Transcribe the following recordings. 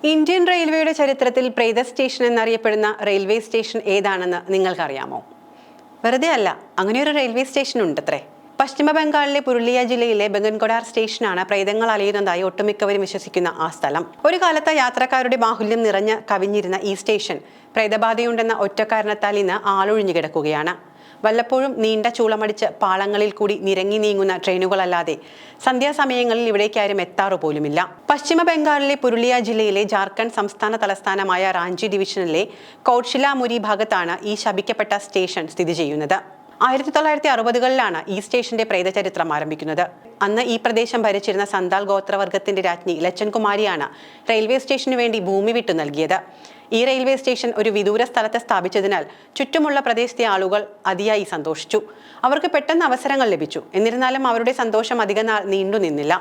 Indian റെയിൽവേയുടെ ചരിത്രത്തിൽ പ്രേത സ്റ്റേഷൻ എന്നറിയപ്പെടുന്ന റെയിൽവേ സ്റ്റേഷൻ ഏതാണെന്ന് നിങ്ങൾക്കറിയാമോ? വെറുതെ അല്ല, അങ്ങനെയൊരു റെയിൽവേ സ്റ്റേഷൻ ഉണ്ടത്രേ. പശ്ചിമ ബംഗാളിലെ പുരുളിയ ജില്ലയിലെ ബഗൻകൊടാർ സ്റ്റേഷനാണ് പ്രേതങ്ങൾ അലയുന്നതായി ഒട്ടുമിക്കവരും വിശ്വസിക്കുന്ന ആ സ്ഥലം. ഒരു കാലത്ത് യാത്രക്കാരുടെ ബാഹുല്യം നിറഞ്ഞ് കവിഞ്ഞിരുന്ന ഈ സ്റ്റേഷൻ പ്രേതബാധയുണ്ടെന്ന ഒറ്റ കാരണത്താൽ ഇന്ന് ആളൊഴിഞ്ഞു കിടക്കുകയാണ്. വല്ലപ്പോഴും നീണ്ട ചൂളമടിച്ച് പാളങ്ങളിൽ കൂടി നിരങ്ങി നീങ്ങുന്ന ട്രെയിനുകളല്ലാതെ സന്ധ്യാസമയങ്ങളിൽ ഇവിടേക്ക് ആരും എത്താറുപോലുമില്ല. പശ്ചിമ ബംഗാളിലെ പുരുളിയ ജില്ലയിലെ ജാർഖണ്ഡ് സംസ്ഥാന തലസ്ഥാനമായ റാഞ്ചി ഡിവിഷനിലെ കൗട്ഷിലാമുരി ഭാഗത്താണ് ഈ ശപിക്കപ്പെട്ട സ്റ്റേഷൻ സ്ഥിതി ചെയ്യുന്നത്. 1960കളിലാണ് ഈ സ്റ്റേഷന്റെ പ്രേതചരിത്രം ആരംഭിക്കുന്നത്. അന്ന് ഈ പ്രദേശം ഭരിച്ചിരുന്ന സന്താൽ ഗോത്രവർഗത്തിന്റെ രാജ്ഞി ലച്ചൻ കുമാരിയാണ് റെയിൽവേ സ്റ്റേഷനു വേണ്ടി ഭൂമി വിട്ടു നൽകിയത്. ഈ റെയിൽവേ സ്റ്റേഷൻ ഒരു വിദൂര സ്ഥലത്ത് സ്ഥാപിച്ചതിനാൽ ചുറ്റുമുള്ള പ്രദേശത്തെ ആളുകൾ അതിയായി സന്തോഷിച്ചു. അവർക്ക് പെട്ടെന്ന് അവസരങ്ങൾ ലഭിച്ചു. എന്നിരുന്നാലും അവരുടെ സന്തോഷം അധികനാൾ നീണ്ടുനിന്നില്ല.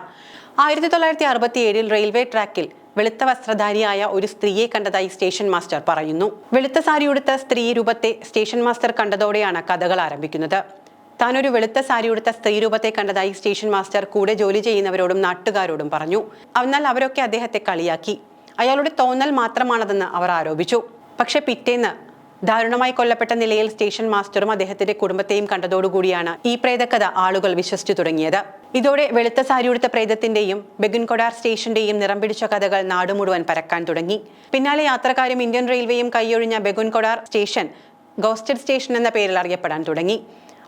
1967 റെയിൽവേ ട്രാക്കിൽ വെളുത്ത വസ്ത്രധാരിയായ ഒരു സ്ത്രീയെ കണ്ടതായി സ്റ്റേഷൻ മാസ്റ്റർ പറയുന്നു. വെളുത്ത സാരിയുടുത്ത സ്ത്രീ രൂപത്തെ സ്റ്റേഷൻ മാസ്റ്റർ കണ്ടതോടെയാണ് കഥകൾ ആരംഭിക്കുന്നത്. താനൊരു വെളുത്ത സാരിയുടുത്ത സ്ത്രീ രൂപത്തെ കണ്ടതായി സ്റ്റേഷൻ മാസ്റ്റർ കൂടെ ജോലി ചെയ്യുന്നവരോടും നാട്ടുകാരോടും പറഞ്ഞു. എന്നാൽ അവരൊക്കെ അദ്ദേഹത്തെ കളിയാക്കി. അയാളുടെ തോന്നൽ മാത്രമാണതെന്ന് അവർ ആരോപിച്ചു. പക്ഷെ പിറ്റേന്ന് ദാരുണമായി കൊല്ലപ്പെട്ട നിലയിൽ സ്റ്റേഷൻ മാസ്റ്ററും അദ്ദേഹത്തിന്റെ കുടുംബത്തെയും കണ്ടതോടുകൂടിയാണ് ഈ പ്രേതകഥ ആളുകൾ വിശ്വസിച്ചു തുടങ്ങിയത്. ഇതോടെ വെളുത്ത സാരിയുടുത്ത പ്രേതത്തിന്റെയും ബഗൻകൊടാർ സ്റ്റേഷന്റെയും നിറം പിടിച്ച കഥകൾ നാട് മുഴുവൻ പരക്കാൻ തുടങ്ങി. പിന്നാലെ യാത്രക്കാരും ഇന്ത്യൻ റെയിൽവേയും കൈയൊഴിഞ്ഞ ബഗൻകൊടാർ സ്റ്റേഷൻ ഗോസ്റ്റഡ് സ്റ്റേഷൻ എന്ന പേരിൽ അറിയപ്പെടാൻ തുടങ്ങി.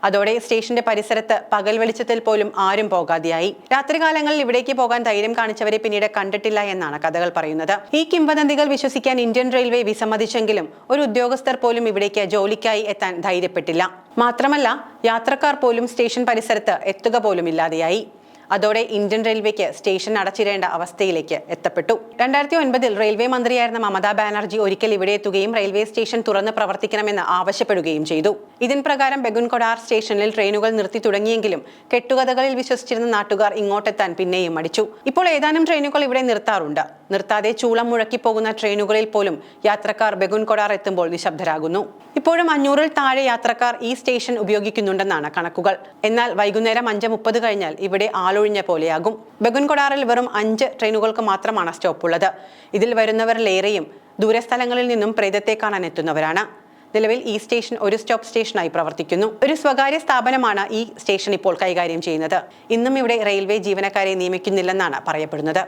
അതോടെ സ്റ്റേഷന്റെ പരിസരത്ത് പകൽ വെളിച്ചത്തിൽ പോലും ആരും പോകാതെയായി. രാത്രികാലങ്ങളിൽ ഇവിടേക്ക് പോകാൻ ധൈര്യം കാണിച്ചവരെ പിന്നീട് കണ്ടിട്ടില്ല എന്നാണ് കഥകൾ പറയുന്നത്. ഈ കിംവദന്തികൾ വിശ്വസിക്കാൻ ഇന്ത്യൻ റെയിൽവേ വിസമ്മതിച്ചെങ്കിലും ഒരു ഉദ്യോഗസ്ഥർ പോലും ഇവിടേക്ക് ജോലിക്കായി എത്താൻ ധൈര്യപ്പെട്ടില്ല. മാത്രമല്ല, യാത്രക്കാർ പോലും സ്റ്റേഷൻ പരിസരത്ത് എത്തുക പോലും ഇല്ലാതെയായി. അതോടെ ഇന്ത്യൻ റെയിൽവേക്ക് സ്റ്റേഷൻ അടച്ചിടേണ്ട അവസ്ഥയിലേക്ക് എത്തപ്പെട്ടു. 2009 റെയിൽവേ മന്ത്രിയായിരുന്ന മമതാ ബാനർജി ഒരിക്കൽ ഇവിടെ എത്തുകയും റെയിൽവേ സ്റ്റേഷൻ തുറന്ന് പ്രവർത്തിക്കണമെന്ന് ആവശ്യപ്പെടുകയും ചെയ്തു. ഇതിൻ പ്രകാരം ബഗൻകൊടാർ സ്റ്റേഷനിൽ ട്രെയിനുകൾ നിർത്തി തുടങ്ങിയെങ്കിലും കെട്ടുകഥകളിൽ വിശ്വസിച്ചിരുന്ന നാട്ടുകാർ ഇങ്ങോട്ടെത്താൻ പിന്നെയും മടിച്ചു. ഇപ്പോൾ ഏതാനും ട്രെയിനുകൾ ഇവിടെ നിർത്താറുണ്ട്. നിർത്താതെ ചൂളം മുഴക്കിപ്പോകുന്ന ട്രെയിനുകളിൽ പോലും യാത്രക്കാർ ബഗൻകൊടാർ എത്തുമ്പോൾ നിശബ്ദരാകുന്നു. ഇപ്പോഴും 500-ൽ താഴെ യാത്രക്കാർ ഈ സ്റ്റേഷൻ ഉപയോഗിക്കുന്നുണ്ടെന്നാണ് കണക്കുകൾ. എന്നാൽ വൈകുന്നേരം 5:30 കഴിഞ്ഞാൽ ഇവിടെ ആളൊഴിഞ്ഞ പോലെയാകും. ബഗൻകൊടാറിൽ വെറും 5 ട്രെയിനുകൾക്ക് മാത്രമാണ് സ്റ്റോപ്പ് ഉള്ളത്. ഇതിൽ വരുന്നവരിലേറെയും ദൂരസ്ഥലങ്ങളിൽ നിന്നും പ്രേതത്തെ കാണാൻ എത്തുന്നവരാണ്. നിലവിൽ ഈ സ്റ്റേഷൻ ഒരു സ്റ്റോപ്പ് സ്റ്റേഷനായി പ്രവർത്തിക്കുന്നു. ഒരു സ്വകാര്യ സ്ഥാപനമാണ് ഈ സ്റ്റേഷൻ ഇപ്പോൾ കൈകാര്യം ചെയ്യുന്നത്. ഇന്നും ഇവിടെ റെയിൽവേ ജീവനക്കാരെ നിയമിക്കുന്നില്ലെന്നാണ് പറയപ്പെടുന്നത്.